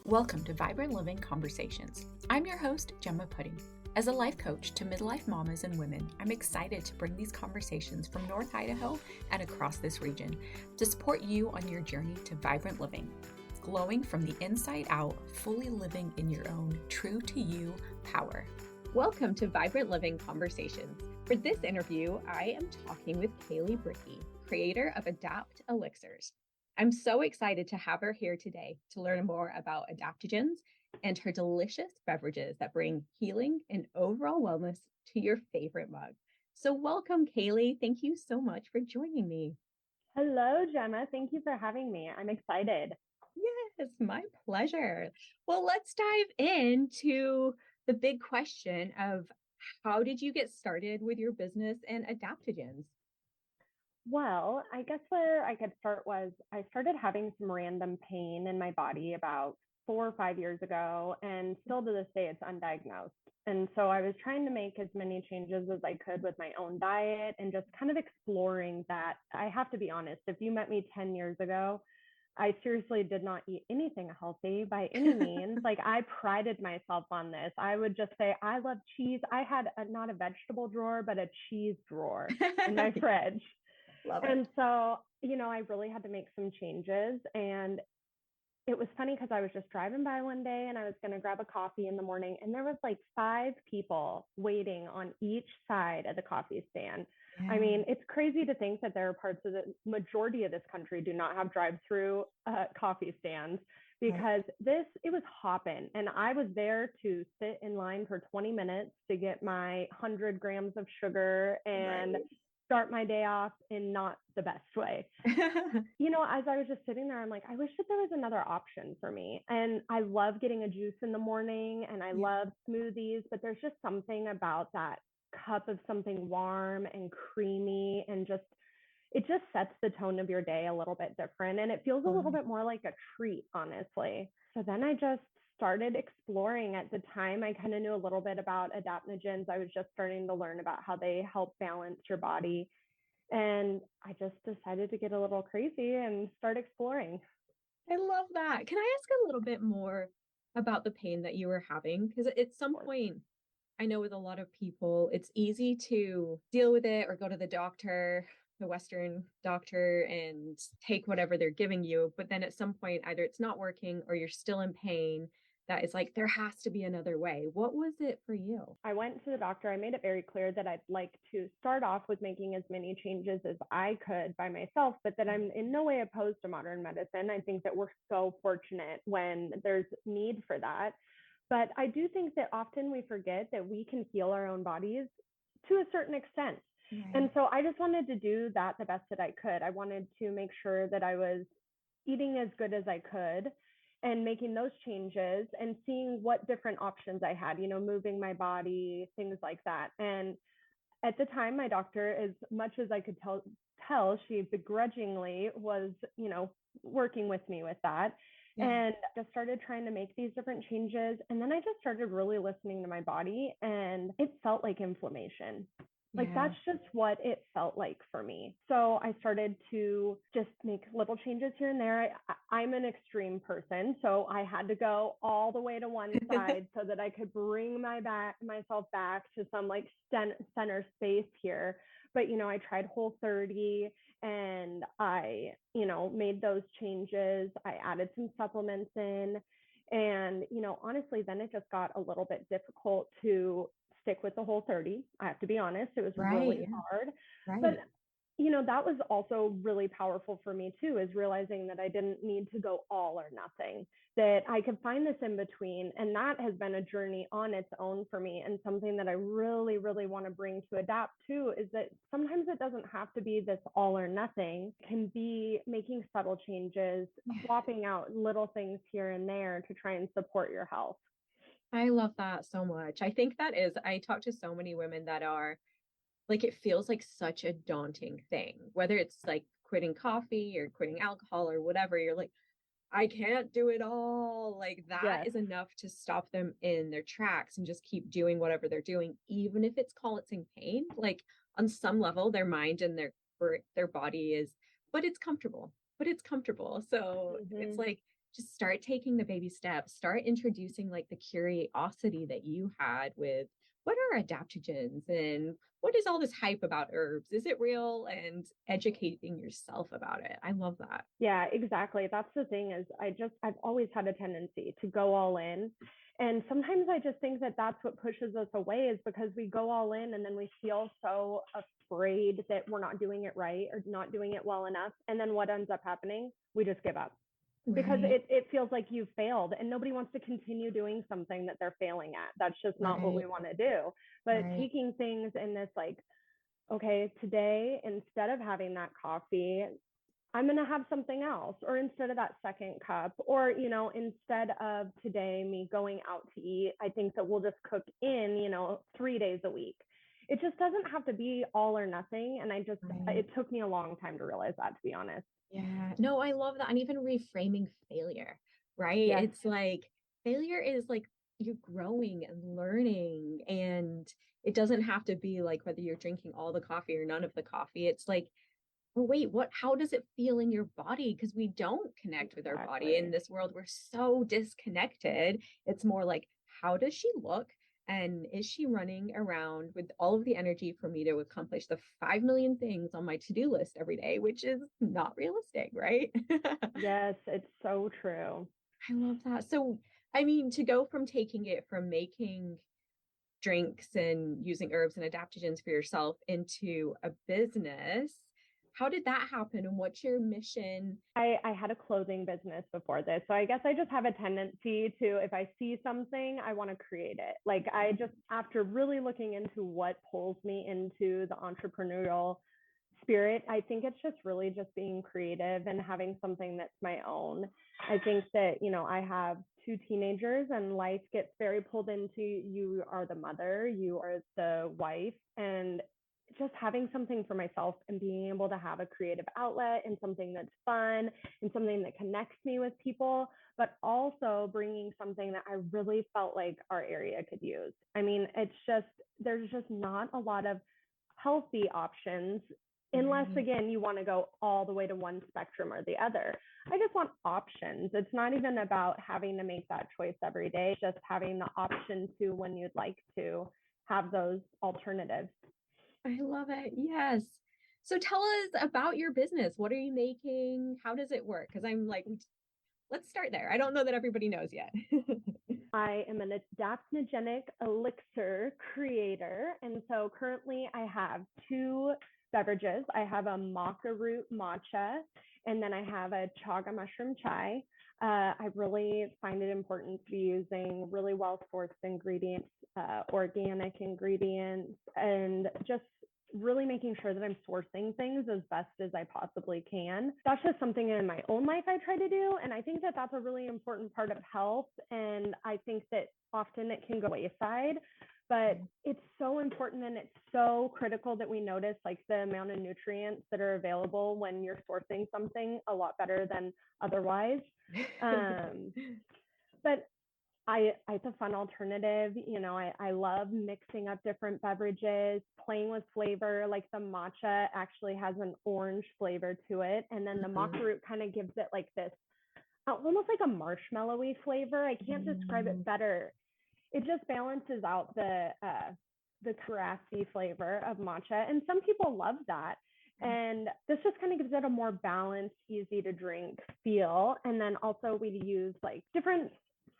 Welcome to Vibrant Living Conversations. I'm your host, Gemma Pudding. As a life coach to midlife mamas and women, I'm excited to bring these conversations from North Idaho and across this region to support you on your journey to vibrant living, glowing from the inside out, fully living in your own true to you power. Welcome to Vibrant Living Conversations. For this interview, I am talking with Kayleigh Brickey, creator of Adapt Elixirs. I'm so excited to have her here today to learn more about adaptogens and her delicious beverages that bring healing and overall wellness to your favorite mug. So welcome, Kayleigh. Thank you so much for joining me. Hello, Gemma. Thank you for having me. I'm excited. Yes, my pleasure. Well, let's dive into the big question of how did you get started with your business and adaptogens? Well, I guess where I could start was I started having some random pain in my body about 4 or 5 years ago, and still to this day, it's undiagnosed. And so I was trying to make as many changes as I could with my own diet and just kind of exploring that. I have to be honest, if you met me 10 years ago, I seriously did not eat anything healthy by any means. Like I prided myself on this. I would just say, I love cheese. I had not a vegetable drawer, but a cheese drawer in my fridge. Love it. And so, I really had to make some changes. And it was funny because I was just driving by one day and I was going to grab a coffee in the morning. And there was like 5 people waiting on each side of the coffee stand. Yeah. I mean, it's crazy to think that there are parts of the majority of this country do not have drive-through coffee stands because it was hopping. And I was there to sit in line for 20 minutes to get my 100 grams of sugar and start my day off in not the best way. As I was just sitting there, I'm like, I wish that there was another option for me. And I love getting a juice in the morning and I love smoothies, but there's just something about that cup of something warm and creamy and it just sets the tone of your day a little bit different. And it feels a little bit more like a treat, honestly. So then I just started exploring. At the time, I kind of knew a little bit about adaptogens. I was just starting to learn about how they help balance your body. And I just decided to get a little crazy and start exploring. I love that. Can I ask a little bit more about the pain that you were having? Because at some point, I know with a lot of people, it's easy to deal with it or go to the doctor, the Western doctor, and take whatever they're giving you. But then at some point, either it's not working or you're still in pain. That is like, there has to be another way. What was it for you? I went to the doctor. I made it very clear that I'd like to start off with making as many changes as I could by myself, but that I'm in no way opposed to modern medicine. I think that we're so fortunate when there's need for that. But I do think that often we forget that we can heal our own bodies to a certain extent. And so I just wanted to do that the best that I could. I wanted to make sure that I was eating as good as I could and making those changes and seeing what different options I had, moving my body, things like that. And at the time, my doctor, as much as I could tell, she begrudgingly was, working with me with that. And just started trying to make these different changes. And then I just started really listening to my body, and it felt like inflammation. Like that's just what it felt like for me. So I started to just make little changes here and there. I'm an extreme person, so I had to go all the way to one side so that I could bring myself back to some like center space here. But I tried Whole30 and I made those changes. I added some supplements in, and honestly, then it just got a little bit difficult to stick with the Whole30. I have to be honest, it was really hard. But that was also really powerful for me too, is realizing that I didn't need to go all or nothing, that I could find this in between. And that has been a journey on its own for me. And something that I really, really want to bring to Adapt too, is that sometimes it doesn't have to be this all or nothing. It can be making subtle changes, swapping out little things here and there to try and support your health. I love that so much. I think I talk to so many women that are like, it feels like such a daunting thing, whether it's like quitting coffee or quitting alcohol or whatever. You're like, I can't do it all. Like that is enough to stop them in their tracks and just keep doing whatever they're doing, even if it's causing pain. Like on some level, their mind and their body is, but it's comfortable. So it's like just start taking the baby steps, start introducing like the curiosity that you had with what are adaptogens and what is all this hype about herbs? Is it real? And educating yourself about it. I love that. Yeah, exactly. That's the thing is I've always had a tendency to go all in. And sometimes I just think that that's what pushes us away is because we go all in and then we feel so afraid that we're not doing it right or not doing it well enough. And then what ends up happening? We just give up because Right, it feels like you've failed and nobody wants to continue doing something that they're failing at. That's just not what we right, want to do. But right. taking things in this like, okay, today, instead of having that coffee, I'm going to have something else, or instead of that second cup, or, instead of today me going out to eat, I think that we'll just cook in, 3 days a week. It just doesn't have to be all or nothing. And Right. it took me a long time to realize that, to be honest. Yeah. No, I love that. And even reframing failure, right? Yes, It's like failure is like you're growing and learning. And it doesn't have to be like whether you're drinking all the coffee or none of the coffee. It's like, well, wait, how does it feel in your body? Because we don't connect with our body in exactly. this world. We're so disconnected. It's more like, how does she look? And is she running around with all of the energy for me to accomplish the 5 million things on my to-do list every day, which is not realistic, right? Yes, it's so true. I love that. So, I mean, to go from taking it from making drinks and using herbs and adaptogens for yourself into a business. How did that happen? And what's your mission? I had a clothing business before this. So I guess I just have a tendency to, if I see something, I want to create it. Like I just, after really looking into what pulls me into the entrepreneurial spirit, I think it's just really just being creative and having something that's my own. I think that, I have two teenagers and life gets very pulled into you are the mother, you are the wife, and just having something for myself and being able to have a creative outlet and something that's fun and something that connects me with people, but also bringing something that I really felt like our area could use. I mean, there's just not a lot of healthy options unless Right. again you want to go all the way to one spectrum or the other. I just want options. It's not even about having to make that choice every day, just having the option to when you'd like to have those alternatives. I love it. Yes. So tell us about your business. What are you making? How does it work? Because I'm like, let's start there. I don't know that everybody knows yet. I am an adaptogenic elixir creator. And so currently I have two beverages. I have a maca root matcha, and then I have a chaga mushroom chai. I really find it important to be using really well sourced ingredients, organic ingredients, and just really making sure that I'm sourcing things as best as I possibly can. That's just something in my own life I try to do. And I think that that's a really important part of health. And I think that often it can go wayside, but it's so important and it's so critical that we notice like the amount of nutrients that are available when you're sourcing something a lot better than otherwise. Um, but it's a fun alternative. I love mixing up different beverages, playing with flavor. Like the matcha actually has an orange flavor to it. And then the maca Mhm. root kind of gives it like this almost like a marshmallowy flavor. I can't describe it better. It just balances out the grassy flavor of matcha. And some people love that. And this just kind of gives it a more balanced, easy to drink feel. And then also we use like different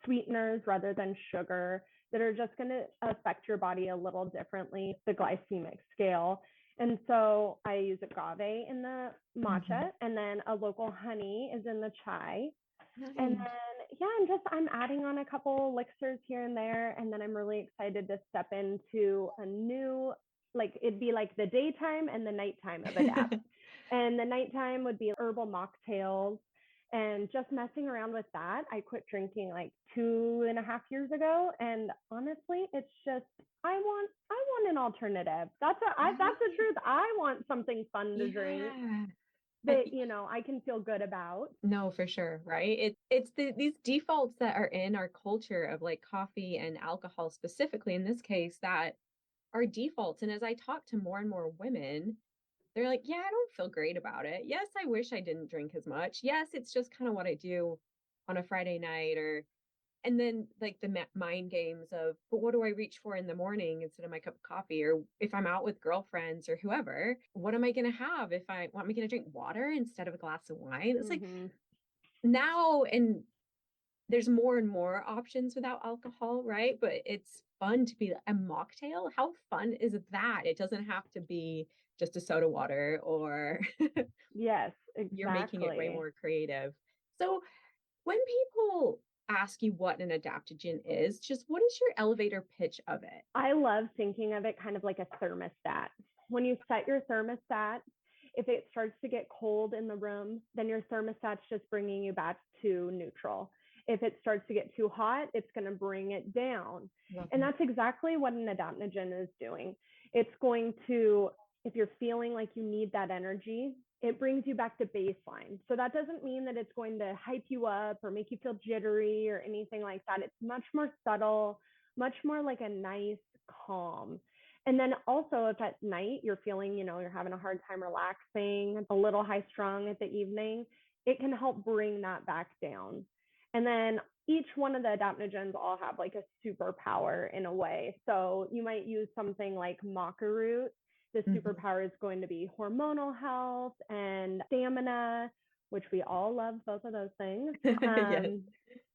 sweeteners rather than sugar that are just going to affect your body a little differently, the glycemic scale. And so I use agave in the Mhm. matcha, and then a local honey is in the chai. And Nice. then, yeah, I'm adding on a couple elixirs here and there. And then I'm really excited to step into a new, like, it'd be like the daytime and the nighttime of Adapt. And the nighttime would be herbal mocktails and just messing around with that. I quit drinking like 2.5 years ago. And honestly, it's just, I want an alternative. That's the truth. I want something fun to drink Yeah. that, I can feel good about. No, for sure, right? These defaults that are in our culture of like coffee and alcohol specifically in this case that are defaults. And as I talk to more and more women, they're like, yeah, I don't feel great about it. Yes, I wish I didn't drink as much. Yes, it's just kind of what I do. on a Friday night, and then like the mind games of, but what do I reach for in the morning instead of my cup of coffee? Or if I'm out with girlfriends or whoever, what am I going to have? If I want me going to drink water instead of a glass of wine? It's like now, and there's more and more options without alcohol, right? But it's fun to be a mocktail. How fun is that? It doesn't have to be just a soda water, or Yes, you're making it way exactly. more creative. So when people ask you what an adaptogen is, just what is your elevator pitch of it? I love thinking of it kind of like a thermostat. When you set your thermostat, if it starts to get cold in the room, then your thermostat's just bringing you back to neutral. If it starts to get too hot, it's going to bring it down. Love And it. that's exactly what an adaptogen is doing. It's going to, if you're feeling like you need that energy, it brings you back to baseline. So that doesn't mean that it's going to hype you up or make you feel jittery or anything like that. It's much more subtle, much more like a nice calm. And then also, if at night you're feeling, you're having a hard time relaxing, a little high strung at the evening, it can help bring that back down. And then each one of the adaptogens all have like a superpower in a way. So you might use something like maca root. The Mm-hmm. superpower is going to be hormonal health and stamina, which we all love both of those things. Yes.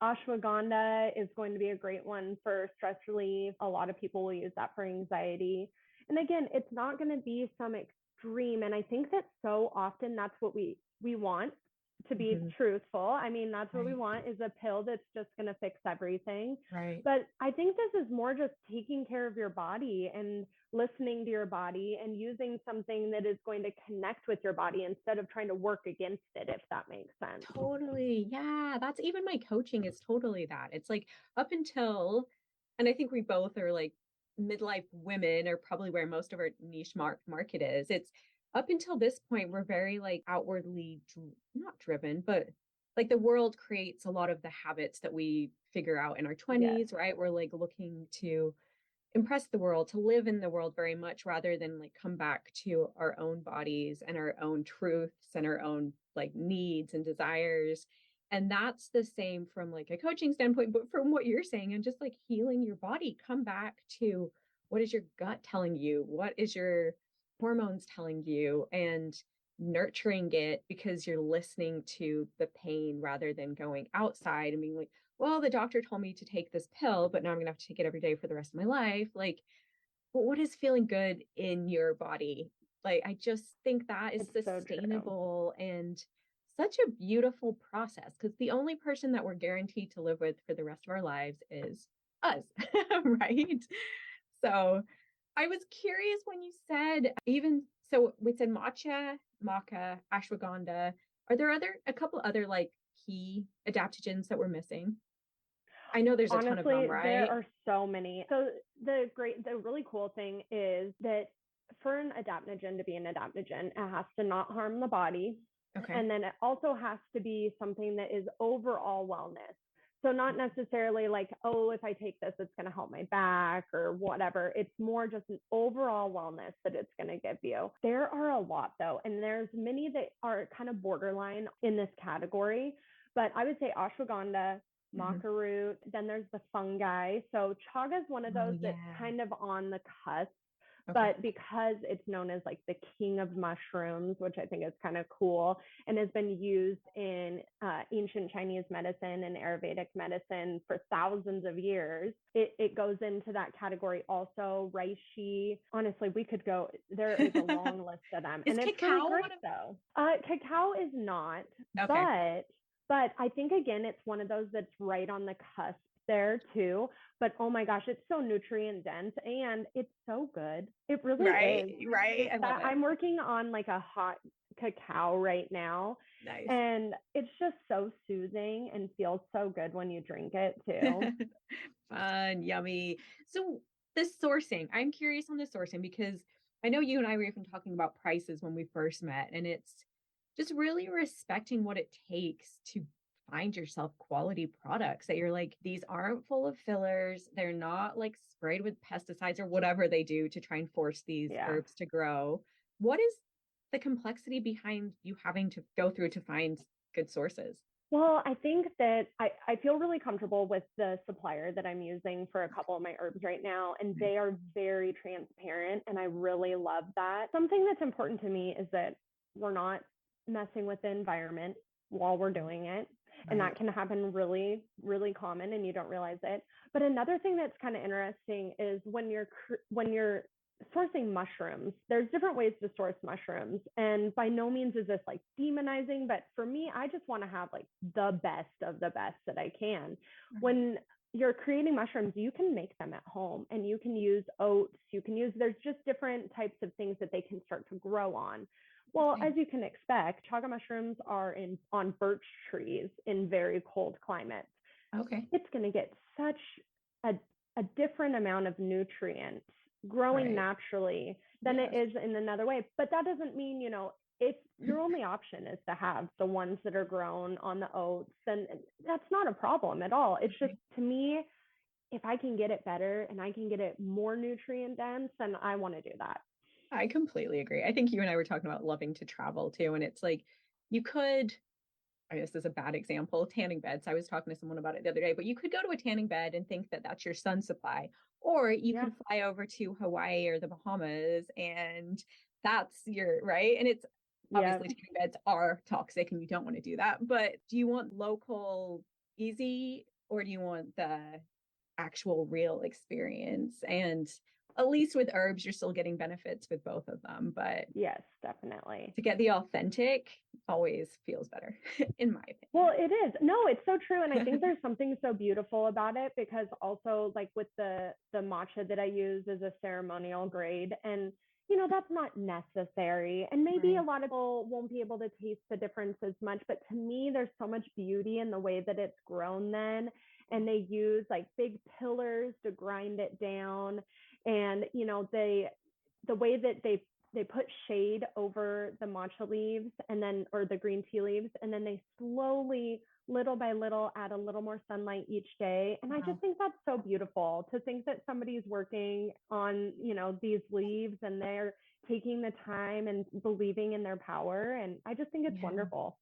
Ashwagandha is going to be a great one for stress relief. A lot of people will use that for anxiety. And again, it's not going to be some extreme. And I think that so often that's what we want, to be Mm-hmm. truthful. I mean, that's what we Right. want, is a pill that's just going to fix everything. Right. But I think this is more just taking care of your body and listening to your body and using something that is going to connect with your body instead of trying to work against it, if that makes sense. Totally. Yeah. That's even my coaching is totally that. It's like up until, and I think we both are like midlife women are probably where most of our niche market is. It's up until this point, we're very like outwardly not driven, but like the world creates a lot of the habits that we figure out in our Yes, 20s, right? We're like looking to impress the world, to live in the world very much rather than like come back to our own bodies and our own truths and our own like needs and desires. And that's the same from like a coaching standpoint, but from what you're saying and just like healing your body, come back to what is your gut telling you? What is your hormones telling you? And nurturing it because you're listening to the pain rather than going outside and being like, well, the doctor told me to take this pill, but now I'm going to have to take it every day for the rest of my life. Like, but what is feeling good in your body? Like, I just think that is it's so true. sustainable and such a beautiful process because the only person that we're guaranteed to live with for the rest of our lives is us, right? So I was curious when you said even so we said matcha, maca, ashwagandha. Are there a couple other like key adaptogens that we're missing? I know there's a ton of them, Honestly, there right? are so many. So the really cool thing is that for an adaptogen to be an adaptogen, it has to not harm the body. Okay. And then it also has to be something that is overall wellness. So not necessarily like, oh, if I take this, it's going to help my back or whatever. It's more just an overall wellness that it's going to give you. There are a lot though, and there's many that are kind of borderline in this category. But I would say ashwagandha, Mm-hmm. maca root, then there's the fungi. So chaga is one of Oh those that's yeah. kind of on the cusp, Okay. but because it's known as like the king of mushrooms, which I think is kind of cool, and has been used in ancient Chinese medicine and Ayurvedic medicine for thousands of years, it goes into that category. Also, reishi. Honestly, we could go. There is a long list of them, Is and it's really cacao great one of though. Cacao is not, okay. but I think again, it's one of those that's right on the cusp there too. But oh my gosh, it's so nutrient dense and it's so good. It really Right, is. right. I love it. I'm working on like a hot cacao right now, Nice. and it's just so soothing and feels so good when you drink it too. Fun, yummy. So the sourcing, I'm curious on the sourcing because I know you and I were even talking about prices when we first met, and it's just really respecting what it takes to find yourself quality products that you're like, these aren't full of fillers. They're not like sprayed with pesticides or whatever they do to try and force these Yeah. herbs to grow. What is the complexity behind you having to go through to find good sources? Well, I think that I feel really comfortable with the supplier that I'm using for a couple of my herbs right now, and they are very transparent, and I really love that. Something that's important to me is that we're not messing with the environment while we're doing it. And that Right. can happen really, really common, and you don't realize it. But another thing that's kind of interesting is when you're sourcing mushrooms, there's different ways to source mushrooms. And by no means is this like demonizing, but for me, I just want to have like the best of the best that I can. Right. When you're creating mushrooms, you can make them at home and you can use oats, there's just different types of things that they can start to grow on. Well, Okay. as you can expect, chaga mushrooms are on birch trees in very cold climates. Okay. It's going to get such a, a different amount of nutrients growing Right. naturally than it Yes. is in another way. But that doesn't mean, if your only option is to have the ones that are grown on the oats, then that's not a problem at all. It's just, Okay. to me, if I can get it better and I can get it more nutrient dense, then I want to do that. I completely agree. I think you and I were talking about loving to travel too. And it's like you could, I mean, this is a bad example, tanning beds. I was talking to someone about it the other day, but you could go to a tanning bed and think that that's your sun supply, or you Yeah. could fly over to Hawaii or the Bahamas and that's your, right. And it's Yeah. obviously tanning beds are toxic and you don't want to do that. But do you want local easy or do you want the actual real experience? And at least with herbs, you're still getting benefits with both of them. But Yes, definitely. to get the authentic always feels better, in my Well, it is. No, it's so true. And I think there's something so beautiful about it, because also, like, with the matcha that I use is a ceremonial grade, and that's not necessary. And maybe a Right. lot of people won't be able to taste the difference as much, but to me there's so much beauty in the way that it's grown then. And they use like big pillars to grind it down, and the way that they put shade over the matcha leaves, and then, or the green tea leaves, and then they slowly, little by little, add a little more sunlight each day. And I just Wow. think that's so beautiful, to think that somebody's working on these leaves, and they're taking the time and believing in their power. And I just think it's Yeah. wonderful.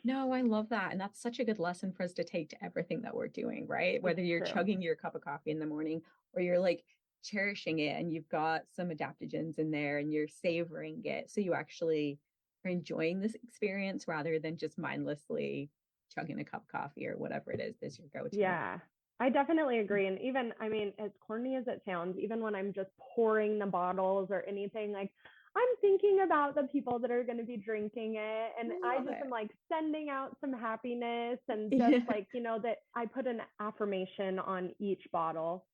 No, I love that. And that's such a good lesson for us to take to everything that we're doing, right? It's Whether you're true. chugging your cup of coffee in the morning or you're like cherishing it and you've got some adaptogens in there and you're savoring it. So you actually are enjoying this experience rather than just mindlessly chugging a cup of coffee or whatever it is your go-to. Yeah, I definitely agree. And even, I mean, as corny as it sounds, even when I'm just pouring the bottles or anything, like, I'm thinking about the people that are going to be drinking it. And I I love just am it. like sending out some happiness, and just Yeah. like, that I put an affirmation on each bottle.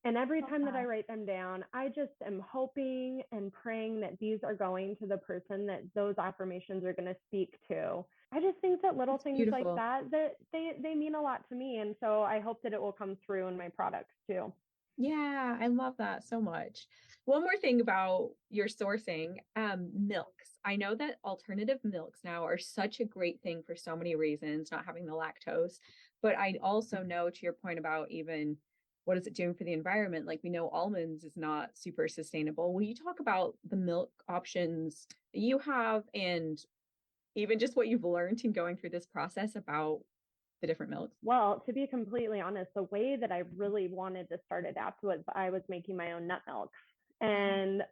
And every Love time that I that. write them down, I just am hoping and praying that these are going to the person that those affirmations are going to speak to. I just think that little It's things like beautiful. that they mean a lot to me, and so I hope that it will come through in my products too. Yeah, I love that so much. One more thing about your sourcing, milks. I know that alternative milks now are such a great thing for so many reasons, not having the lactose. But I also know, to your point about even what is it doing for the environment? Like we know almonds is not super sustainable. Will you talk about the milk options that you have and even just what you've learned in going through this process about the different milks? Well, to be completely honest, the way that I really wanted to start Adapt was I was making my own nut milk. Oh, And,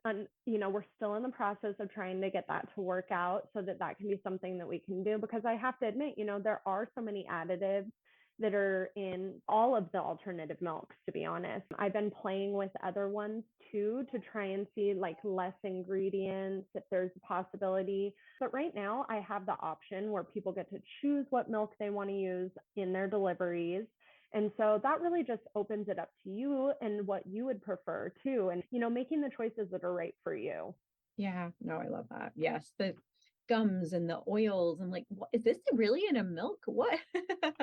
we're still in the process of trying to get that to work out so that that can be something that we can do. Because I have to admit, there are so many additives that are in all of the alternative milks, to be honest. I've been playing with other ones too, to try and see like less ingredients, if there's a possibility. But right now I have the option where people get to choose what milk they want to use in their deliveries. And so that really just opens it up to you and what you would prefer too. And, making the choices that are right for you. yeah. No, I love that. Yes. The gums and the oils and like, what is this really in a milk? What?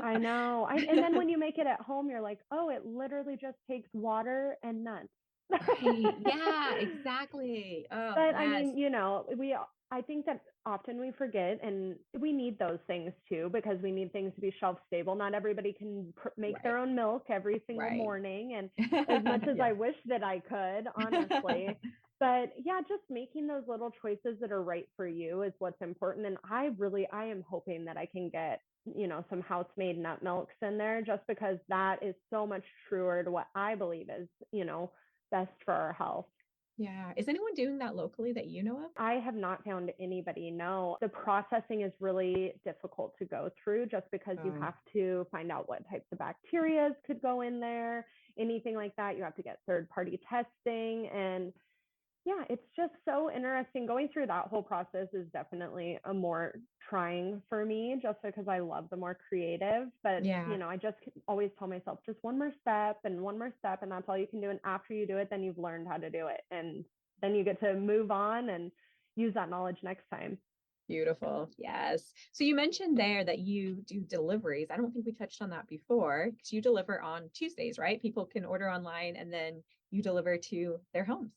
I know. And then when you make it at home, you're like, oh, it literally just takes water and nuts. Right. Yeah, exactly. Oh, But I yes. mean, I think that often we forget, and we need those things too, because we need things to be shelf stable. Not everybody can make their Right. own milk every single Right. morning. And as much as I Yes. wish that I could, honestly, But yeah, just making those little choices that are right for you is what's important. And I am hoping that I can get, some house-made nut milks in there, just because that is so much truer to what I believe is, best for our health. Yeah. Is anyone doing that locally that you know of? I have not found anybody. No, the processing is really difficult to go through, just because you have to find out what types of bacteria could go in there, anything like that. You have to get third-party testing. And yeah, it's just so interesting. Going through that whole process is definitely a more trying for me, just because I love the more creative. But, Yeah. I just always tell myself just one more step and one more step, and that's all you can do. And after you do it, then you've learned how to do it. And then you get to move on and use that knowledge next time. Beautiful. Yes. So you mentioned there that you do deliveries. I don't think we touched on that before, because you deliver on Tuesdays, right? People can order online and then you deliver to their homes.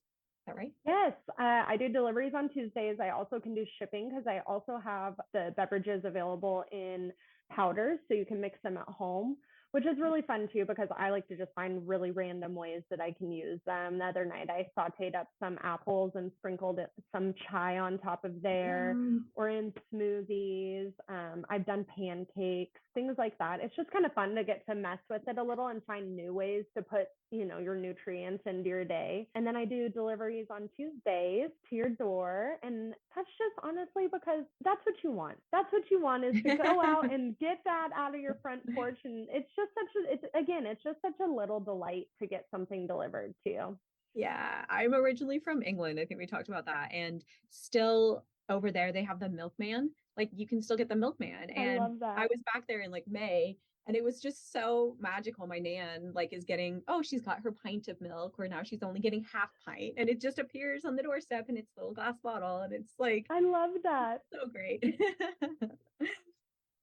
Is that right? Yes, I do deliveries on Tuesdays. I also can do shipping, because I also have the beverages available in powders, so you can mix them at home, which is really fun too, because I like to just find really random ways that I can use them. The other night, I sauteed up some apples and sprinkled some chai on top of there, or in smoothies. I've done pancakes, things like that. It's just kind of fun to get to mess with it a little and find new ways to put, your nutrients into your day. And then I do deliveries on Tuesdays to your door. And that's just honestly because that's what you want. That's what you want, is to go out and get that out of your front porch. And it's just such a little delight to get something delivered to you. Yeah, I'm originally from England. I think we talked about that. And still over there, they have the milkman. Like you can still get the milkman. I And love that. I was back there in like May, and it was just so magical. My nan is getting, she's got her pint of milk, where now she's only getting half pint, and it just appears on the doorstep in its little glass bottle. And it's like, I love that. So great.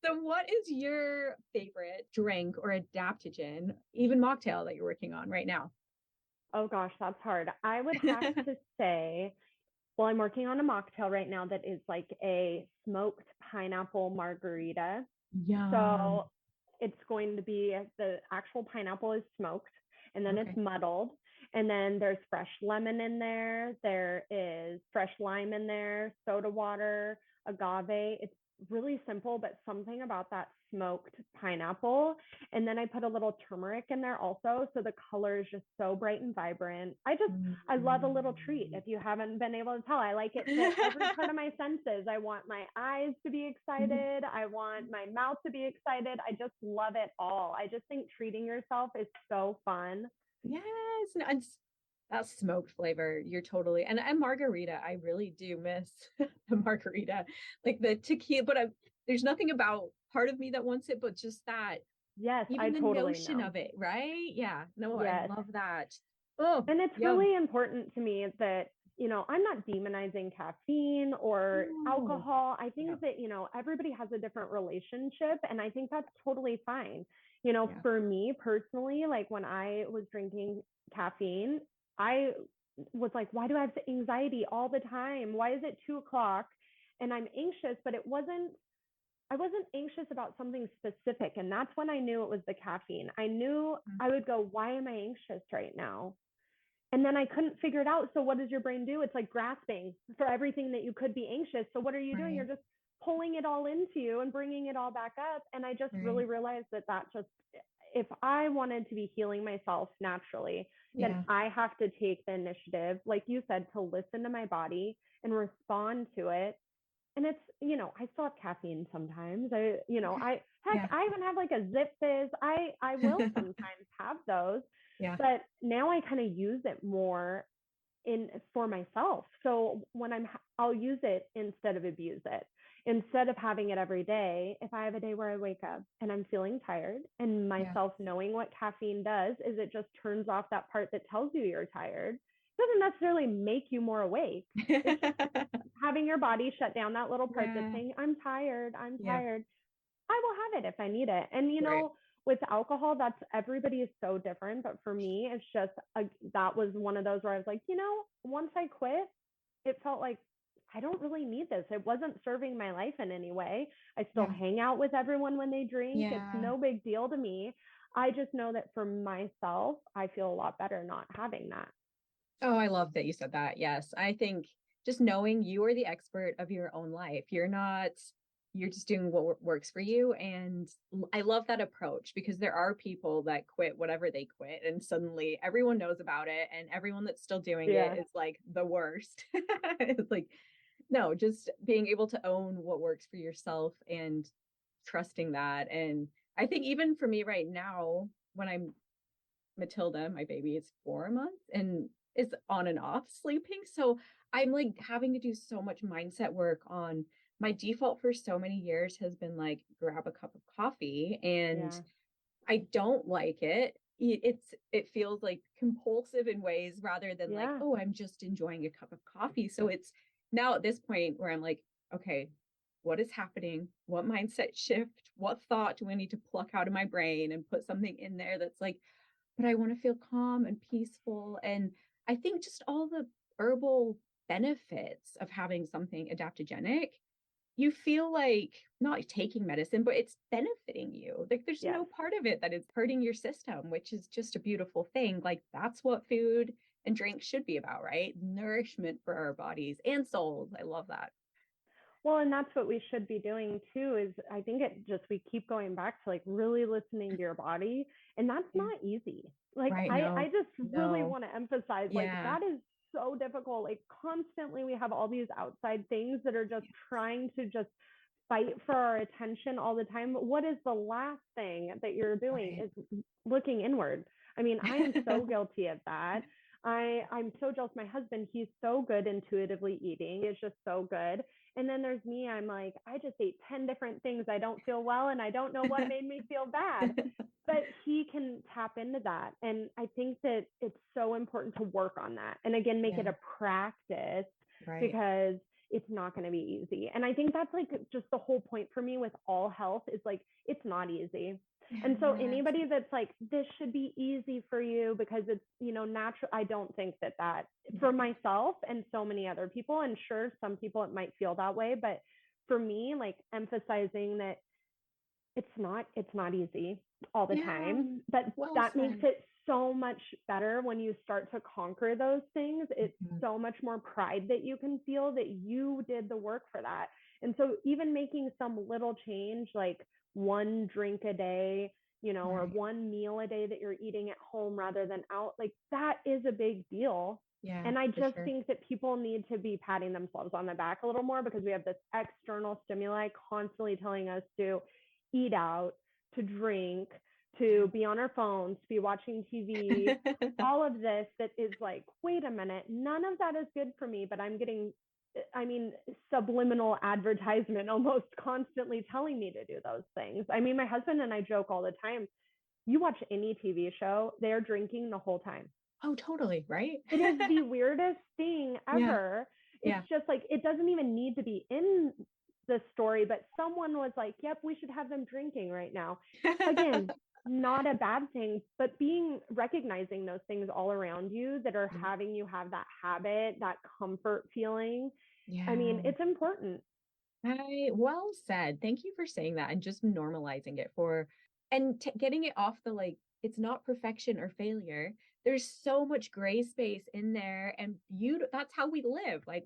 So what is your favorite drink or adaptogen, even mocktail, that you're working on right now? Oh gosh, that's hard. I would have to say, well, I'm working on a mocktail right now that is like a smoked pineapple margarita. Yeah. So it's going to be, the actual pineapple is smoked, and then it's muddled. And then there's fresh lemon in there. There is fresh lime in there, soda water, agave. It's really simple, but something about that smoked pineapple. And then I put a little turmeric in there also, so the color is just so bright and vibrant. I love a little treat. If you haven't been able to tell, I like it to every part of my senses. I want my eyes to be excited. I want my mouth to be excited. I just love it all. I just think treating yourself is so fun. Yes, and that smoked flavor, you're totally, and margarita, I really do miss the margarita, like the tequila, but there's nothing about part of me that wants it, but just that, yes, even I the totally notion know. of it, right? Yeah, no, Yes. I love that. Oh, and it's really important to me that, I'm not demonizing caffeine or alcohol. I think that, everybody has a different relationship, and I think that's totally fine. For me personally, like when I was drinking caffeine, I was like, why do I have anxiety all the time? Why is it 2 o'clock and I'm anxious? But I wasn't anxious about something specific. And that's when I knew it was the caffeine. I knew I would go, why am I anxious right now? And then I couldn't figure it out. So what does your brain do? It's like grasping for everything that you could be anxious. So what are you doing? You're just pulling it all into you and bringing it all back up. And I just really realized that just, if I wanted to be healing myself naturally, then I have to take the initiative, like you said, to listen to my body and respond to it. And it's, I still have caffeine sometimes. I even have like a Zip Fizz. I will sometimes have those. Yeah. But now I kind of use it more for myself. So when I'll use it instead of abuse it. Instead of having it every day, if I have a day where I wake up and I'm feeling tired, and myself knowing what caffeine does is it just turns off that part that tells you you're tired. It doesn't necessarily make you more awake. It's just having your body shut down that little part that's saying, I'm tired. I will have it if I need it. And, with alcohol, everybody is so different. But for me, it's just, that was one of those where I was like, once I quit, it felt like I don't really need this. It wasn't serving my life in any way. I still hang out with everyone when they drink. It's no big deal to me. I just know that for myself, I feel a lot better not having that. Oh, I love that you said that. Yes. I think just knowing you are the expert of your own life. You're just doing what works for you. And I love that approach because there are people that quit whatever they quit and suddenly everyone knows about it. And everyone that's still doing it Yeah. is like the worst. It's like, no, just being able to own what works for yourself and trusting that. And I think even for me right now, when I'm Matilda, my baby, is 4 months and is on and off sleeping. So I'm like having to do so much mindset work on my default for so many years has been like grab a cup of coffee and Yeah. I don't like it. It feels like compulsive in ways rather than like, Yeah. oh, I'm just enjoying a cup of coffee. So it's now at this point where I'm like, okay, what is happening? What mindset shift? What thought do I need to pluck out of my brain and put something in there that's like, but I want to feel calm and peaceful. And I think just all the herbal benefits of having something adaptogenic, you feel like not taking medicine, but it's benefiting you. Like there's Yes. no part of it that is hurting your system, which is just a beautiful thing. Like that's what food and drink should be about, right? Nourishment for our bodies and souls. I love that. Well, and that's what we should be doing too, is I think we keep going back to like really listening to your body. And that's Yeah. not easy. Like Right. I No, just really no. want to emphasize, like Yeah. that is so difficult. Like constantly we have all these outside things that are just Yeah. trying to just fight for our attention all the time. But what is the last thing that you're doing Right. is looking inward. I mean, I am so guilty of that. I'm so jealous. My husband, he's so good intuitively eating. It's just so good. And then there's me. I'm like, I just ate 10 different things. I don't feel well and I don't know what made me feel bad. But he can tap into that. And I think that it's so important to work on that. And again, make it Yeah. a practice Right. because it's not going to be easy. And I think that's like just the whole point for me with all health is like, it's not easy. And so Yes. anybody that's like, this should be easy for you because it's, natural. I don't think that for myself and so many other people, and sure, some people it might feel that way, but for me, like emphasizing that it's not easy all the Yeah. time, but Well that makes said. it so much better when you start to conquer those things. It's Mhm. so much more pride that you can feel that you did the work for that. And so even making some little change, like one drink a day, or Right. one meal a day that you're eating at home rather than out, like that is a big deal. Yeah, And I for just sure. think that people need to be patting themselves on the back a little more because we have this external stimuli constantly telling us to eat out, to drink, Yeah. to be on our phones, to be watching TV, all of this that is like, wait a minute, none of that is good for me, but I'm getting, I mean, subliminal advertisement almost constantly telling me to do those things. I mean, my husband and I joke all the time. You watch any TV show, they're drinking the whole time. Oh, totally, right? It is the weirdest thing Yeah, ever. It's yeah. just like, it doesn't even need to be in the story, but someone was like, yep, we should have them drinking right now. Again, not a bad thing, but recognizing those things all around you that are Yeah, having you have that habit, that comfort feeling. I mean, yeah. it's important. Well said. Thank you for saying that and just normalizing it and getting it off the like, it's not perfection or failure. There's so much gray space in there and that's how we live. Like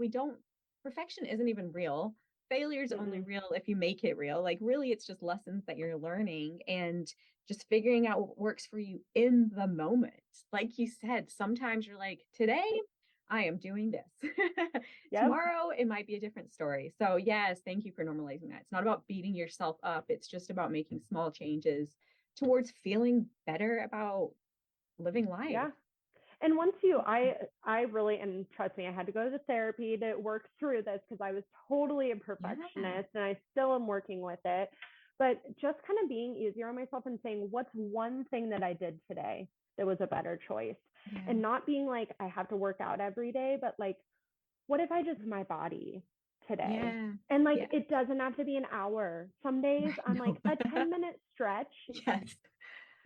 perfection isn't even real. Failure is only Mm-mm. real if you make it real. Like really it's just lessons that you're learning and just figuring out what works for you in the moment. Like you said, sometimes you're like, today I am doing this. Yep. Tomorrow, it might be a different story. So, yes, thank you for normalizing that. It's not about beating yourself up, it's just about making small changes towards feeling better about living life. Yeah. And I really, and trust me, I had to go to therapy to work through this because I was totally a Yeah. perfectionist and I still am working with it. But just kind of being easier on myself and saying, what's one thing that I did today that was a better choice? Yeah. And not being like, I have to work out every day, but like, what if I just my body today? Yeah. And like, Yeah. it doesn't have to be an hour. Some days Right. I'm like, No. a 10-minute stretch Yes.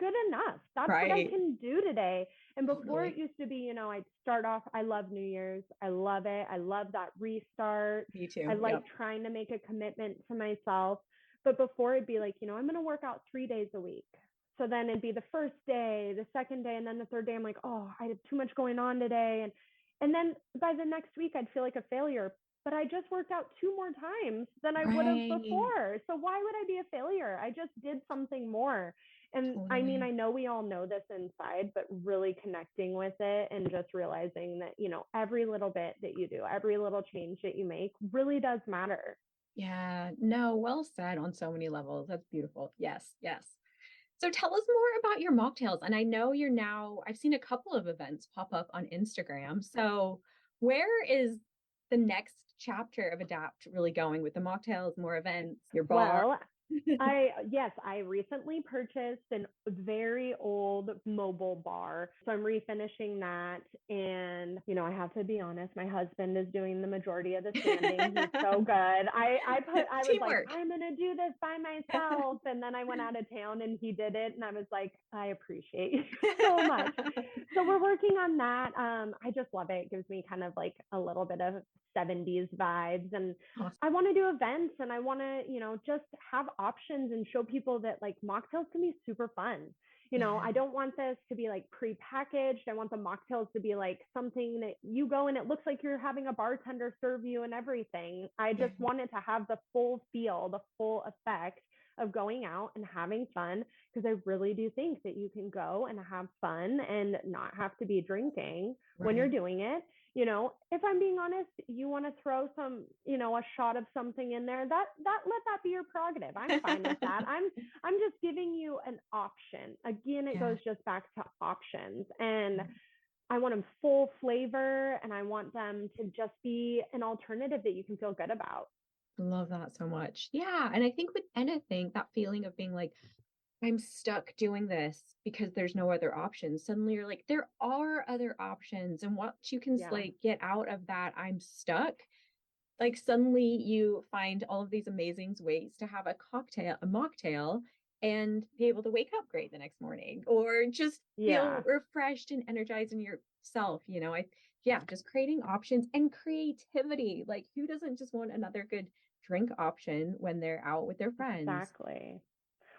good enough. That's what I Right. can do today. And before it Totally. used to be, I'd start off, I love New Year's. I love it. I love that restart. Me I too. like Yep. trying to make a commitment to myself. But before it'd be like, I'm going to work out 3 days a week. So then it'd be the first day, the second day, and then the third day, I'm like, oh, I had too much going on today. And And then by the next week, I'd feel like a failure. But I just worked out 2 more times than I would have Right. before. So why would I be a failure? I just did something more. And I mean, I Totally. know we all know this inside, but really connecting with it and just realizing that, every little bit that you do, every little change that you make really does matter. Yeah. No, well said on so many levels. That's beautiful. Yes. Yes. So tell us more about your mocktails. And I know I've seen a couple of events pop up on Instagram. So where is the next chapter of Adapt really going with the mocktails, more events, your bar? Well, I recently purchased a very old mobile bar. So I'm refinishing that. And, I have to be honest, my husband is doing the majority of the standing. He's so good. I was like, Teamwork. I'm gonna do this by myself. And then I went out of town and he did it. And I was like, I appreciate you so much. So we're working on that. I just love it. It gives me kind of like a little bit of 70s vibes. And Awesome. I want to do events and I want to, just have options and show people that like mocktails can be super fun. Yeah. I don't want this to be like prepackaged. I want the mocktails to be like something that you go and it looks like you're having a bartender serve you and everything. I Yeah. just want it to have the full feel, the full effect of going out and having fun, because I really do think that you can go and have fun and not have to be drinking when you're Right. doing it. If I'm being honest, you want to throw some, a shot of something in there, that let that be your prerogative. I'm fine with that. I'm just giving you an option. Again, it Yeah. goes just back to options. And I want them full flavor and I want them to just be an alternative that you can feel good about. Love that so much. Yeah. And I think with anything, that feeling of being like, I'm stuck doing this because there's no other options. Suddenly you're like, there are other options. And once you can Yeah. like get out of that, I'm stuck, like suddenly you find all of these amazing ways to have a mocktail and be able to wake up great the next morning or just feel Yeah. refreshed and energized in yourself. Yeah, just creating options and creativity. Like who doesn't just want another good drink option when they're out with their friends? Exactly.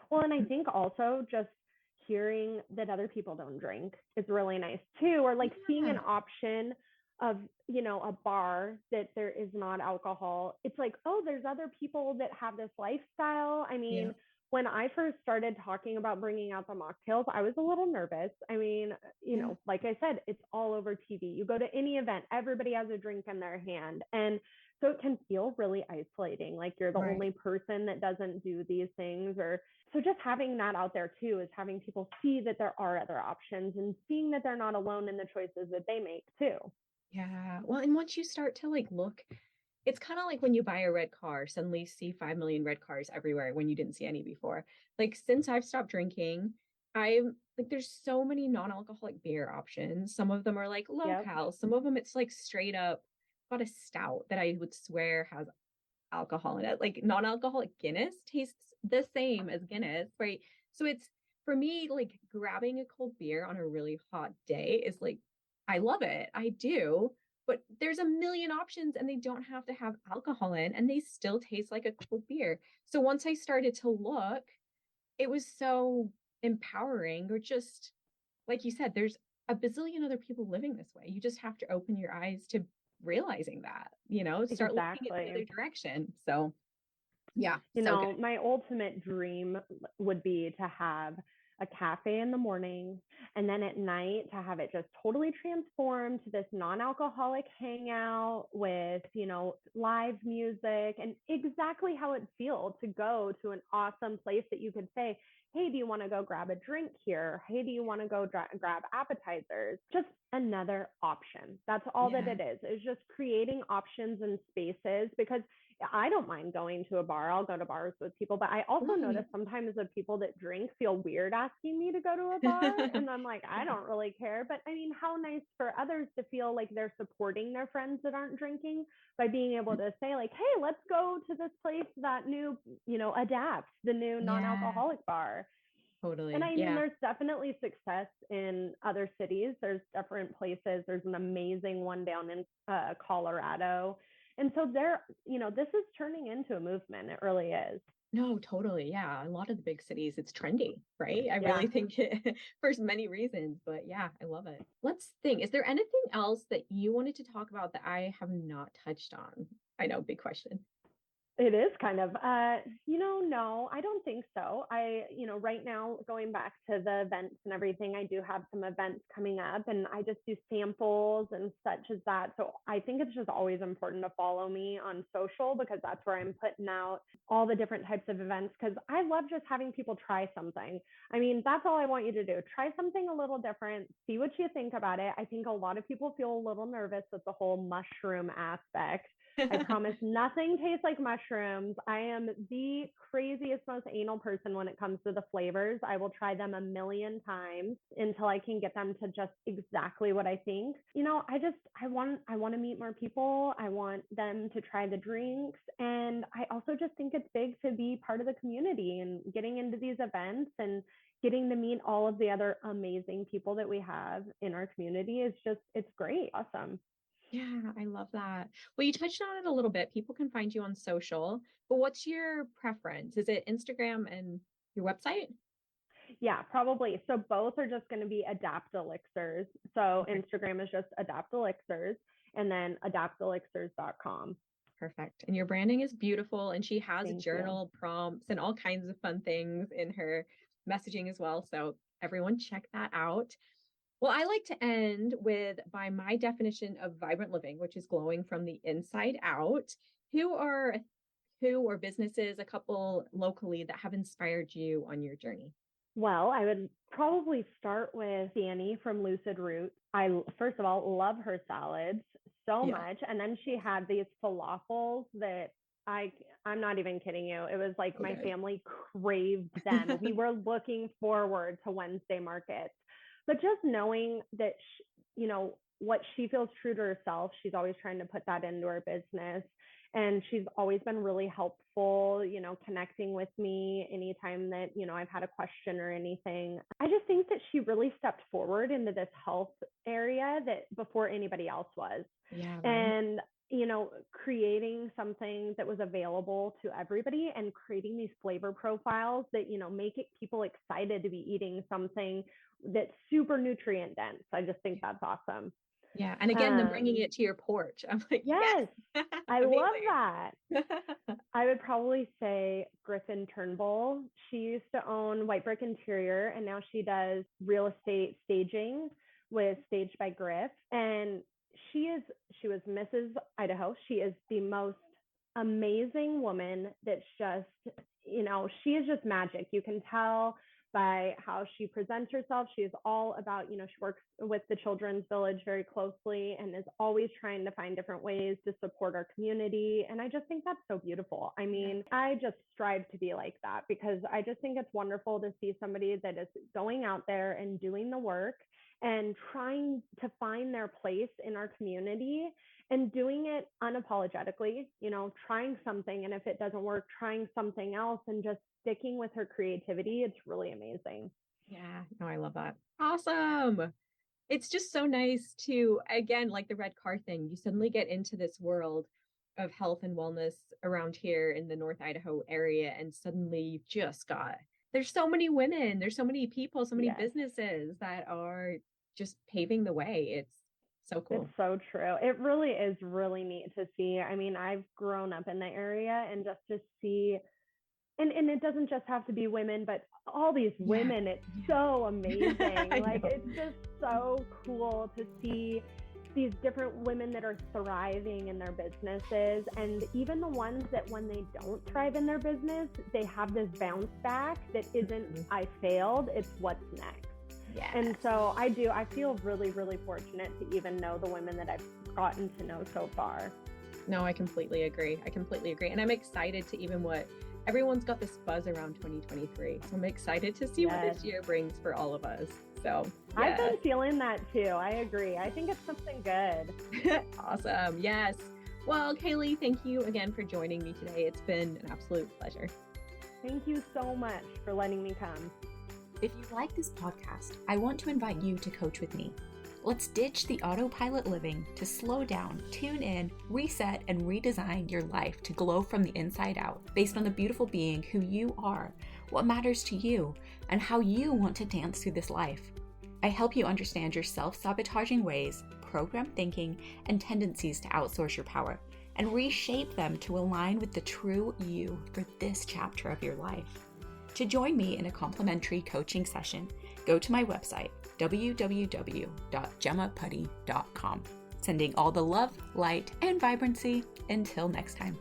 Well, and I think also just hearing that other people don't drink is really nice too, or like seeing an Yeah. option of, a bar that there is not alcohol. It's like, oh, there's other people that have this lifestyle. I Yeah. mean, when I first started talking about bringing out the mocktails, I was a little nervous. I mean, Yeah. like I said, it's all over TV. You go to any event, everybody has a drink in their hand. And so it can feel really isolating, like you're the Right. only person that doesn't do these things. Or so just having that out there too is having people see that there are other options and seeing that they're not alone in the choices that they make too. Yeah. Well, and once you start to like look, it's kind of like when you buy a red car, suddenly you see 5 million red cars everywhere when you didn't see any before. Like since I've stopped drinking, I'm like there's so many non-alcoholic beer options. Some of them are like low Yep. cal, some of them it's like straight up got a stout that I would swear has alcohol in it. Like non-alcoholic Guinness tastes the same as Guinness, right? So it's for me like grabbing a cold beer on a really hot day is like I love it. I do, but there's a million options and they don't have to have alcohol in and they still taste like a cold beer. So once I started to look, it was so empowering or just like you said, there's a bazillion other people living this way. You just have to open your eyes to realizing that, start looking at the Exactly. other direction. So, yeah, so good. My ultimate dream would be to have a cafe in the morning and then at night to have it just totally transformed to this non-alcoholic hangout with, live music and exactly how it feels to go to an awesome place that you could say, hey, do you want to go grab a drink here? Hey, do you want to go grab appetizers? Just another option. That's all that Yeah. it is just creating options and spaces, because I don't mind going to a bar. I'll go to bars with people, but I also notice Right. sometimes the people that drink feel weird asking me to go to a bar. And I'm like, I don't really care. But I mean, how nice for others to feel like they're supporting their friends that aren't drinking by being able to say, like, hey, let's go to this place, that new, Adapt, the new Yeah, non-alcoholic bar. And totally. I mean, Yeah. there's definitely success in other cities. There's different places. There's an amazing one down in Colorado. And so this is turning into a movement. It really is. No, totally. Yeah. A lot of the big cities, it's trendy, right? I Yeah. really think it for many reasons, but yeah, I love it. Let's think. Is there anything else that you wanted to talk about that I have not touched on? I know, big question. It is kind of, no, I don't think so. Right now, going back to the events and everything, I do have some events coming up and I just do samples and such as that. So I think it's just always important to follow me on social because that's where I'm putting out all the different types of events because I love just having people try something. I mean, that's all I want you to do. Try something a little different, see what you think about it. I think a lot of people feel a little nervous with the whole mushroom aspect. I promise nothing tastes like mushrooms. I am the craziest, most anal person when it comes to the flavors. I will try them a million times until I can get them to just exactly what I think. I want to meet more people. I want them to try the drinks. And I also just think it's big to be part of the community and getting into these events and getting to meet all of the other amazing people that we have in our community is just, it's great. Awesome. Yeah, I love that. Well, you touched on it a little bit. People can find you on social, but what's your preference? Is it Instagram and your website? Yeah, probably. So both are just going to be Adapt Elixirs. So Okay, Instagram is just Adapt Elixirs and then adaptelixirs.com. perfect. And your branding is beautiful. And she has Thank you. journal prompts and all kinds of fun things in her messaging as well. So everyone check that out. Well, I like to end with by my definition of vibrant living, which is glowing from the inside out. Who are who or businesses, a couple locally that have inspired you on your journey? Well, I would probably start with Danny from Lucid Roots. I, first of all, love her salads so Yeah. much. And then she had these falafels that I'm not even kidding you. It was like my Okay. family craved them. We were looking forward to Wednesday markets. But just knowing that, what she feels true to herself, she's always trying to put that into her business. And she's always been really helpful, connecting with me anytime that, I've had a question or anything. I just think that she really stepped forward into this health area that before anybody else was. Yeah, right. And creating something that was available to everybody and creating these flavor profiles that, make it people excited to be eating something that's super nutrient dense. I just think that's awesome. Yeah. And again, them bringing it to your porch. I'm like, Yes, yes, I love amazing. that. I would probably say Griffin Turnbull. She used to own White Brick Interior and now she does real estate staging with Staged by Griff. And she was Mrs. Idaho. She is the most amazing woman that's just, she is just magic. You can tell by how she presents herself. She is all about, she works with the Children's Village very closely and is always trying to find different ways to support our community. And I just think that's so beautiful. I mean, I just strive to be like that because I just think it's wonderful to see somebody that is going out there and doing the work and trying to find their place in our community and doing it unapologetically, trying something. And if it doesn't work, trying something else and just sticking with her creativity. It's really amazing. Yeah. No, I love that. Awesome. It's just so nice to, again, like the red car thing, you suddenly get into this world of health and wellness around here in the North Idaho area. And suddenly you've just got, there's so many women, there's so many people, so many Yes. businesses that are just paving the way. It's so cool. It's so true. It really is really neat to see. I mean, I've grown up in the area and just to see, and it doesn't just have to be women, but all these Yeah. women, it's so amazing. I Like, know. it's just so cool to see these different women that are thriving in their businesses. And even the ones that when they don't thrive in their business, they have this bounce back that isn't, I failed, it's what's next. Yeah. And so I feel really, really fortunate to even know the women that I've gotten to know so far. No, I completely agree. I completely agree. And I'm excited to even what everyone's got this buzz around 2023. So I'm excited to see what this year brings for all of us. So yeah. I've been feeling that too. I agree. I think it's something good. Awesome. Yes. Well, Kayleigh, thank you again for joining me today. It's been an absolute pleasure. Thank you so much for letting me come. If you like this podcast, I want to invite you to coach with me. Let's ditch the autopilot living to slow down, tune in, reset, and redesign your life to glow from the inside out based on the beautiful being who you are, what matters to you, and how you want to dance through this life. I help you understand your self-sabotaging ways, programmed thinking, and tendencies to outsource your power, and reshape them to align with the true you for this chapter of your life. To join me in a complimentary coaching session, go to my website, www.gemmaputty.com. Sending all the love, light, and vibrancy. Until next time.